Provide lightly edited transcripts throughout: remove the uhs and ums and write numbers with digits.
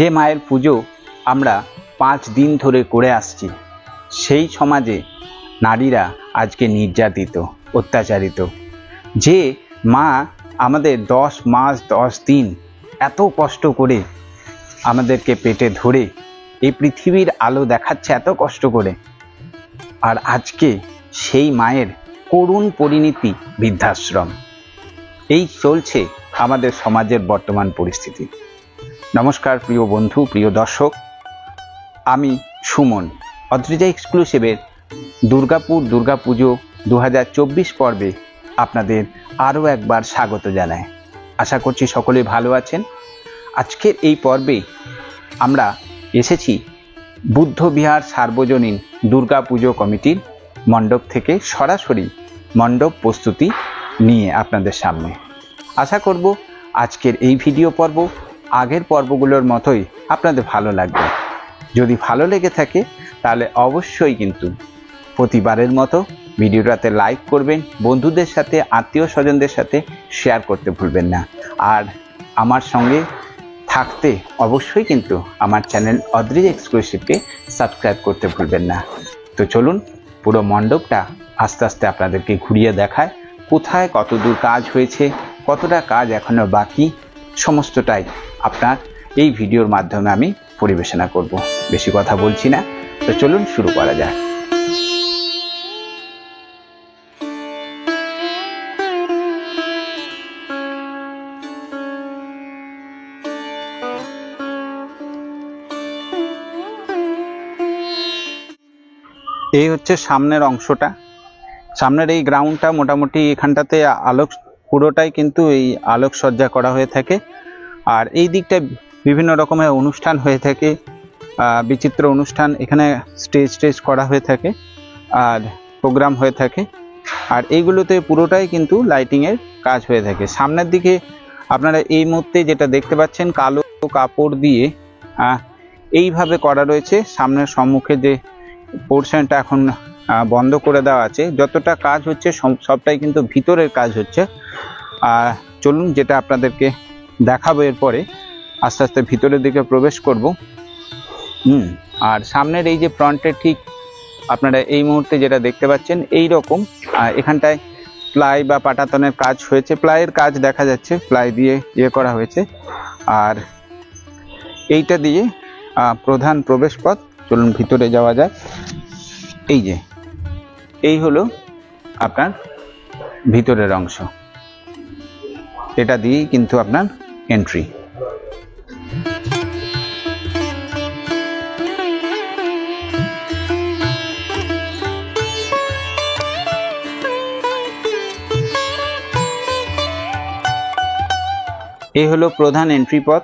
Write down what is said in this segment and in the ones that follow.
যে মায়ের পুজো আমরা 5 দিন ধরে করে আসছি, সেই সমাজে নারীরা আজকে নির্যাতিত, অত্যাচারিত। যে মা আমাদের 10 মাস 10 দিন এত কষ্ট করে আমাদেরকে পেটে ধরে এই পৃথিবীর আলো দেখাচ্ছে এত কষ্ট করে, আর আজকে সেই মায়ের করুণ পরিণতি বৃদ্ধাশ্রম। এই চলছে আমাদের সমাজের বর্তমান পরিস্থিতি। নমস্কার প্রিয় বন্ধু, প্রিয় দর্শক, আমি সুমন অদ্রিজা এক্সক্লুসিভের দুর্গাপুজো 2024 পর্বে আপনাদের আরও একবার স্বাগত জানাই। আশা করছি সকলে ভালো আছেন। আজকের এই পর্বে আমরা এসেছি বুদ্ধবিহার সার্বজনীন দুর্গাপুজো কমিটির মণ্ডপ থেকে সরাসরি মণ্ডপ প্রস্তুতি নিয়ে আপনাদের সামনে। আশা করব আজকের এই ভিডিও পর্ব আগের পর্বগুলোর মতোই আপনাদের ভালো লাগবে। যদি ভালো লেগে থাকে তাহলে অবশ্যই কিন্তু প্রতিবারের মতো ভিডিওটাতে লাইক করবেন, বন্ধুদের সাথে, আত্মীয় স্বজনদের সাথে শেয়ার করতে ভুলবেন না। আর আমার সঙ্গে থাকতে অবশ্যই কিন্তু আমার চ্যানেল অদ্রিজা এক্সক্লুসিভকে সাবস্ক্রাইব করতে ভুলবেন না। তো চলুন পুরো মণ্ডপটা আস্তে আস্তে আপনাদেরকে ঘুরিয়ে দেখায়, কোথায় কত দূর কাজ হয়েছে, কতটা কাজ এখনো বাকি, সমস্তটাই আপনার এই ভিডিওর মাধ্যমে আমি পরিবেশনা করব। বেশি কথা বলছি না, তো চলুন শুরু করা যাক। এই হচ্ছে সামনের অংশটা, সামনের এই গ্রাউন্ডটা। মোটামুটি এখানটাতে আলোক পুরোটাই কিন্তু এই আলোকসজ্জা করা হয়ে থাকে, আর এই দিকটা বিভিন্ন রকমের অনুষ্ঠান হয়ে থাকে, বিচিত্র অনুষ্ঠান। এখানে স্টেজ করা হয়ে থাকে আর প্রোগ্রাম হয়ে থাকে, আর এইগুলোতে পুরোটাই কিন্তু লাইটিংয়ের কাজ হয়ে থাকে। সামনের দিকে আপনারা এই মুহূর্তে যেটা দেখতে পাচ্ছেন, কালো কাপড় দিয়ে এইভাবে করা রয়েছে। সামনের সম্মুখে যে পোর্শনটা এখন বন্ধ করে দেওয়া আছে, যতটা কাজ হচ্ছে সবটাই কিন্তু ভিতরের কাজ হচ্ছে। চলুন যেটা আপনাদেরকে দেখাবো, এরপরে আস্তে আস্তে ভিতরের দিকে প্রবেশ করব। আর সামনের এই যে ফ্রন্টের ঠিক আপনারা এই মুহূর্তে যেটা দেখতে পাচ্ছেন, এই রকম এখানটায় প্লাই বা পাটাতনের কাজ হয়েছে, প্লাইয়ের কাজ দেখা যাচ্ছে, প্লাই দিয়ে ইয়ে করা হয়েছে। আর এইটা দিয়ে প্রধান প্রবেশ পথ। চলুন ভিতরে যাওয়া যাক। এই হলো আপনার ভিতরের অংশ, এটা দিয়েই কিন্তু আপনার এন্ট্রি। এই হলো প্রধান এন্ট্রি পথ।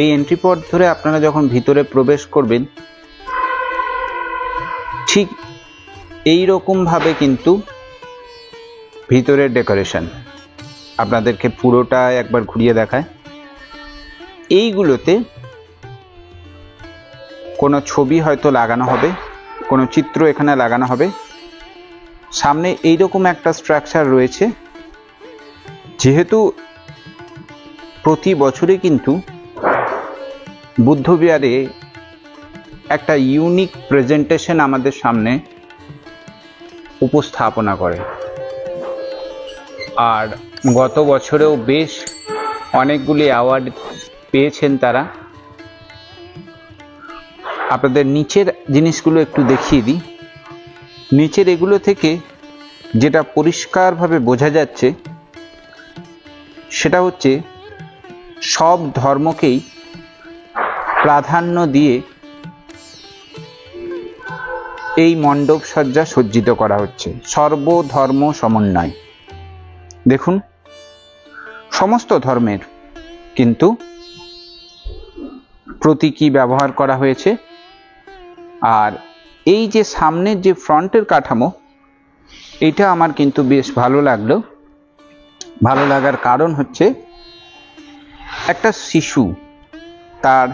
এই এন্ট্রি পথ ধরে আপনারা যখন ভিতরে প্রবেশ করবেন, ঠিক এই রকম ভাবে কিন্তু ভিতরের ডেকোরেশন আপনাদেরকে পুরোটা একবার ঘুরিয়ে দেখায়। এইগুলোতে কোনো ছবি হয়তো লাগানো হবে, কোনো চিত্র এখানে লাগানো হবে। সামনে এইরকম একটা স্ট্রাকচার রয়েছে। যেহেতু প্রতি বছরে কিন্তু বুদ্ধবিহারে একটা ইউনিক প্রেজেন্টেশন আমাদের সামনে উপস্থাপনা করে, আর গত বছরেও বেশ অনেকগুলি অ্যাওয়ার্ড পেয়েছেন তারা। আপনাদের নিচের জিনিসগুলো একটু দেখিয়ে দিই। নিচের এগুলো থেকে যেটা পরিষ্কারভাবে বোঝা যাচ্ছে, সেটা হচ্ছে সব ধর্মকেই প্রাধান্য দিয়ে এই মণ্ডপ সজ্জা সজ্জিত করা হচ্ছে, সর্বধর্ম সমন্বয়। দেখুন, সমস্ত ধর্মের কিন্তু প্রতীকী ব্যবহার করা হয়েছে। আর এই যে সামনের যে ফ্রন্টের কাঠামো, এটা আমার কিন্তু বেশ ভালো লাগলো। ভালো লাগার কারণ হচ্ছে, একটা শিশু তার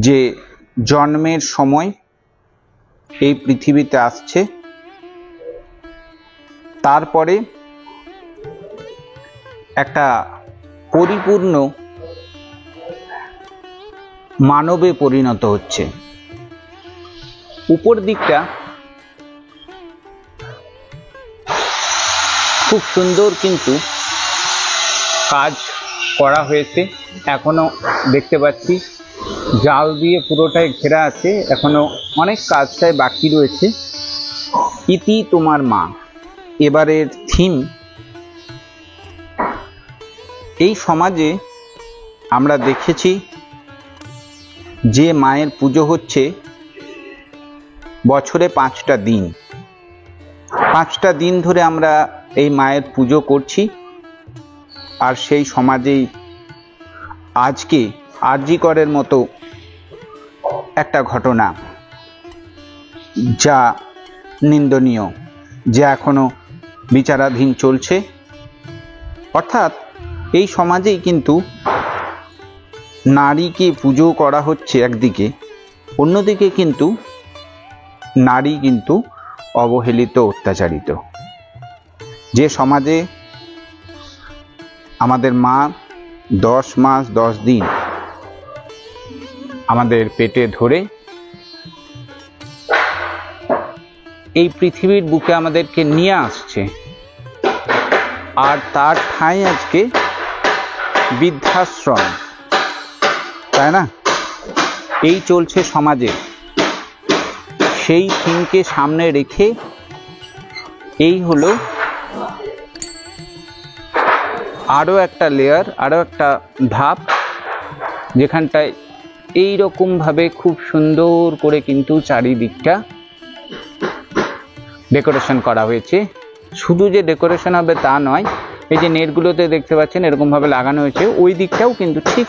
যে জন্মের সময় এই পৃথিবীতে আসছে, তারপরে একটা পরিপূর্ণ মানবে পরিণত হচ্ছে। উপর দিকটা খুব সুন্দর কিন্তু কাজ করা হয়েছে, এখনো দেখতে পাচ্ছি জাল দিয়ে পুরোটাই ঘেরা আছে, এখনো অনেক কাজটাই বাকি রয়েছে। ইতি তোমার মা এবারের থিম। এই সমাজে আমরা দেখেছি যে মায়ের পুজো হচ্ছে বছরে 5টা দিন, 5টা দিন ধরে আমরা এই মায়ের পুজো করছি। আর সেই সমাজেই আজকে আরজি করের মতো একটা ঘটনা, যা নিন্দনীয়, যা এখনো বিচারাধীন চলছে। অর্থাৎ এই সমাজেই কিন্তু নারীকে পুজো করা হচ্ছে একদিকে, অন্যদিকে কিন্তু নারী কিন্তু অবহেলিত, অত্যাচারিত। যে সমাজে আমাদের মা 10 মাস 10 দিন আমাদের পেটে ধরে এই পৃথিবীর বুকে আমাদেরকে নিয়ে আসছে, আর তার ঠাঁই আজকে বৃদ্ধাশ্রম, তাই না? এই চলছে সমাজে। সেই থিমকে সামনে রেখে এই হলো আরো একটা লেয়ার, আরো একটা ধাপ, যেখানটায় এইরকম ভাবে খুব সুন্দর করে কিন্তু চারিদিকটা ডেকোরেশন করা হয়েছে। শুধু যে ডেকোরেশন হবে তা নয়, এই যে নেটগুলোতে দেখতে পাচ্ছেন এরকম ভাবে লাগানো হয়েছে, ওই দিকটাও কিন্তু ঠিক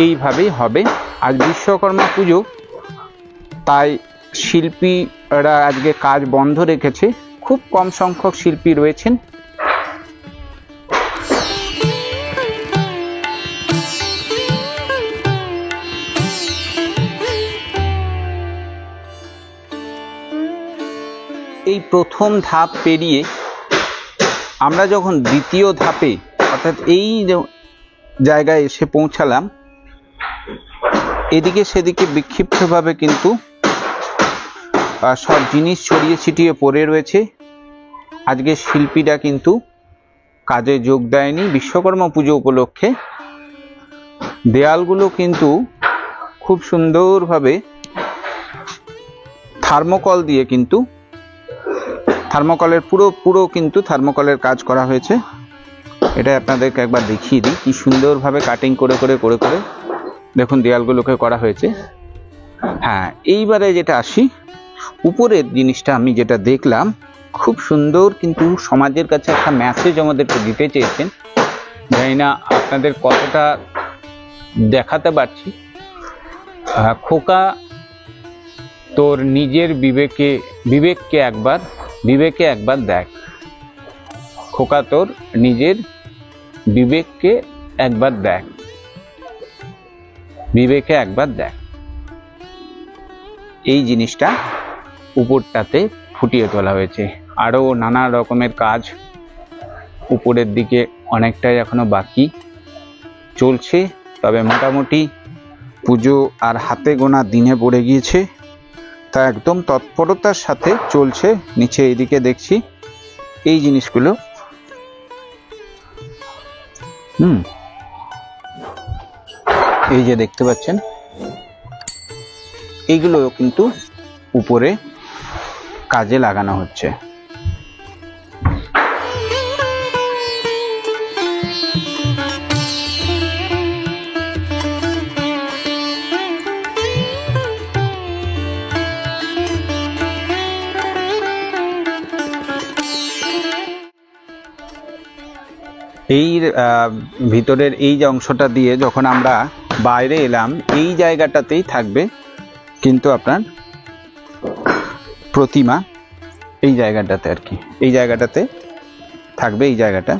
এইভাবেই হবে। আজ বিশ্বকর্মা পুজো, তাই শিল্পীরা আজকে কাজ বন্ধ রেখেছে, খুব কম সংখ্যক শিল্পী রয়েছেন। এই প্রথম ধাপ পেরিয়ে আমরা যখন দ্বিতীয় ধাপে অর্থাৎ এই জায়গায় এসে পৌঁছালাম, এদিকে সেদিকে বিক্ষিপ্তভাবে কিন্তু সব জিনিস ছড়িয়ে ছিটিয়ে পড়ে রয়েছে। আজকে শিল্পীরা কিন্তু কাজে যোগ দেয়নি। বিশ্বকর্মা পুজো উপলক্ষে দেয়ালগুলো কিন্তু খুব সুন্দরভাবে থার্মোকল দিয়ে কিন্তু থার্মোকলের পুরো কিন্তু থার্মোকলের কাজ করা হয়েছে। এটা আপনাদেরকে একবার দেখিয়ে দিই, কি সুন্দরভাবে কাটিং করে করে করে করে দেখুন দেয়ালগুলোকে করা হয়েছে। হ্যাঁ, এইবারে যেটা আসি, উপরের জিনিসটা আমি যেটা দেখলাম খুব সুন্দর, কিন্তু সমাজের কাছে একটা মেসেজ আমাদেরকে দিতে চেয়েছেন। জানি না আপনাদের কতটা দেখাতে পারছি। খোকা, তোর নিজের বিবেককে একবার দেখ। খোকা, তোর নিজের বিবেককে একবার দেখ, বিবেকে একবার দেখ। এই জিনিসটা উপরটাতে ফুটিয়ে তোলা হয়েছে। আরো নানা রকমের কাজ উপরের দিকে অনেকটাই এখনো বাকি চলছে, তবে মোটামুটি পুজো আর হাতে গোনা দিনে পড়ে গিয়েছে, তা একদম তৎপরতার সাথে চলছে। নিচে এইদিকে দেখছি এই জিনিসগুলো, এই যে দেখতে পাচ্ছেন, এইগুলো কিন্তু উপরে কাজে লাগানো হচ্ছে। এই ভিতরের এই যে অংশটা দিয়ে যখন আমরা বাইরে এলাম, এই জায়গাটাতেই থাকবে কিন্তু আপনার প্রতিমা, এই জায়গাটাতে আর কি, এই জায়গাটাতে থাকবে এই জায়গাটা।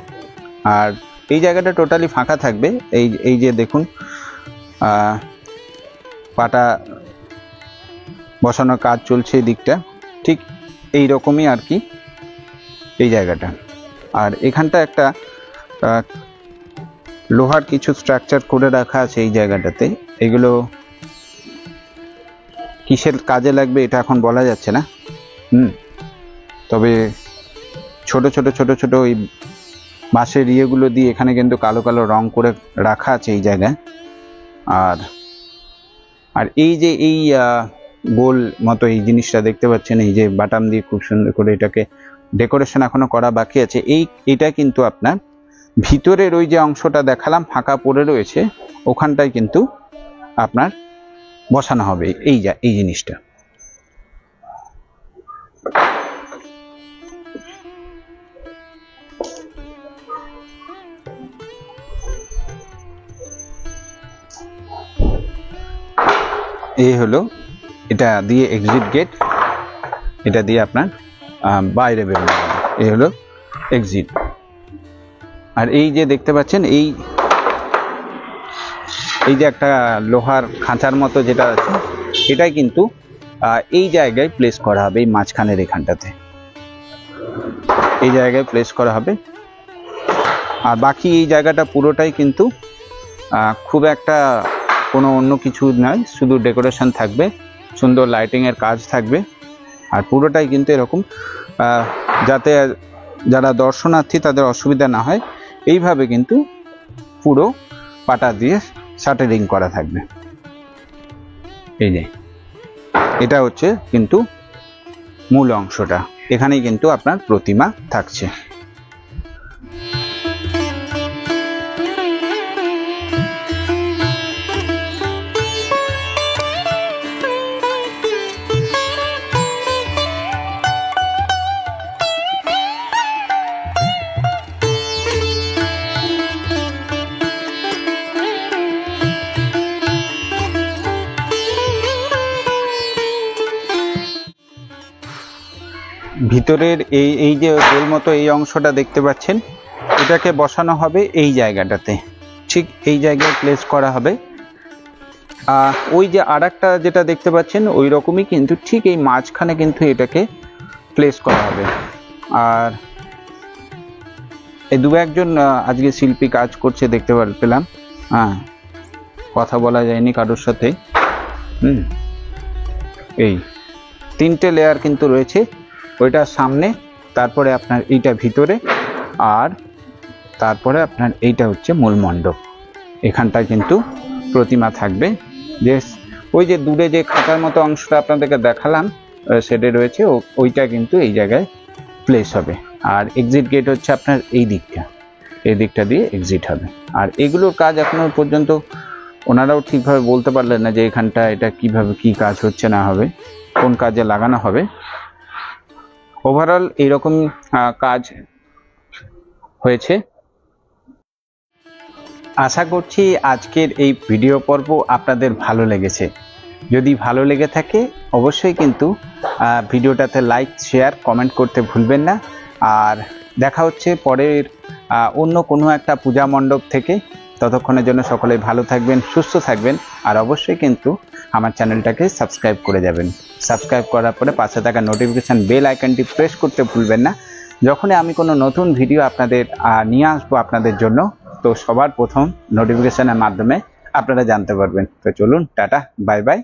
আর এই জায়গাটা টোটালি ফাঁকা থাকবে। এই যে দেখুন পাটা বসানোর কাজ চলছে এই দিকটা, ঠিক এই রকমই আর কি এই জায়গাটা। আর এখানটা একটা লোহার কিছু স্ট্রাকচার করে রাখা আছে এই জায়গাটাতে, এগুলো কিসের কাজে লাগবে এটা এখন বলা যাচ্ছে না। তবে ছোট ছোট ছোট ছোট ওই বাঁশের ইয়েগুলো দিয়ে এখানে কিন্তু কালো কালো রং করে রাখা আছে এই জায়গায়। আর এই যে এই গোল মতো এই জিনিসটা দেখতে পাচ্ছেন, এই যে বাটাম দিয়ে খুব সুন্দর করে এটাকে ডেকোরেশন এখনো করা বাকি আছে। এটা কিন্তু আপনার ভিতরের ওই যে অংশটা দেখালাম ফাঁকা পড়ে রয়েছে, ওখানটায় কিন্তু আপনার বসানো হবে এই জিনিসটা। এই হলো, এটা দিয়ে এক্সিট গেট, এটা দিয়ে আপনার বাইরে বেরোনো হবে। এই হলো এক্সিট। আর এই যে দেখতে পাচ্ছেন এই যে একটা লোহার খাঁচার মতো যেটা আছে, এটাই কিন্তু এই জায়গায় প্লেস করা হবে, এই মাঝখানের এখানটাতে এই জায়গায় প্লেস করা হবে। আর বাকি এই জায়গাটা পুরোটাই কিন্তু খুব একটা কোনো অন্য কিছু নয়, শুধু ডেকোরেশন থাকবে, সুন্দর লাইটিংয়ের কাজ থাকবে। আর পুরোটাই কিন্তু এরকম যাতে যারা দর্শনার্থী তাদের অসুবিধা না হয়, এইভাবে কিন্তু পুরো পাটা দিয়ে শাটারিং করা থাকবে। এই যে এটা হচ্ছে কিন্তু মূল অংশটা, এখানেই কিন্তু আপনার প্রতিমা থাকছে। ভিতরের এই যে গোল মতো এই অংশটা দেখতে পাচ্ছেন, এটাকে বসানো হবে এই জায়গাটাতে, ঠিক এই জায়গায় প্লেস করা হবে। ওই যে আরেকটা যেটা দেখতে পাচ্ছেন ওই রকমই কিন্তু ঠিক এই মাঝখানে কিন্তু এটাকে প্লেস করা হবে। আর এই দু একজন আজকে শিল্পী কাজ করছে দেখতে পেলাম। কথা বলা যায়নি কারোর সাথে। এই 3টে লেয়ার কিন্তু রয়েছে, ওইটা সামনে, তারপরে আপনার এইটা ভিতরে, আর তারপরে আপনার এইটা হচ্ছে মূল মণ্ডপ। এখানটায় কিন্তু প্রতিমা থাকবে। যে ওই যে দূরে যে খাঁচার মতো অংশটা আপনাদেরকে দেখালাম সেটা রয়েছে, ওইটা কিন্তু এই জায়গায় প্লেস হবে। আর এক্সিট গেট হচ্ছে আপনার এই দিকটা দিয়ে এক্সিট হবে। আর এগুলোর কাজ এখনো পর্যন্ত ওনারাও ঠিকভাবে বলতে পারলেন না যে এখানটা এটা কিভাবে কি কাজ হচ্ছে না হবে, কোন কাজে লাগানো হবে। ওভারঅল এইরকম কাজ হয়েছে। আশা করছি আজকের এই ভিডিও পর্ব আপনাদের ভালো লেগেছে। যদি ভালো লেগে থাকে অবশ্যই কিন্তু ভিডিওটাতে লাইক, শেয়ার, কমেন্ট করতে ভুলবেন না। আর দেখা হচ্ছে পরের অন্য কোনো একটা পূজা মণ্ডপ থেকে। ততক্ষণের জন্য সকলে ভালো থাকবেন, সুস্থ থাকবেন। আর অবশ্যই কিন্তু আমার চ্যানেলটাকে সাবস্ক্রাইব করে যাবেন। সাবস্ক্রাইব করার পরে পাশে থাকা নোটিফিকেশান বেল আইকনটি প্রেস করতে ভুলবেন না। যখনই আমি কোনো নতুন ভিডিও আপনাদের নিয়ে আসবো আপনাদের জন্য, তো সবার প্রথম নোটিফিকেশানের মাধ্যমে আপনারা জানতে পারবেন। তো চলুন, টাটা, বাই বাই।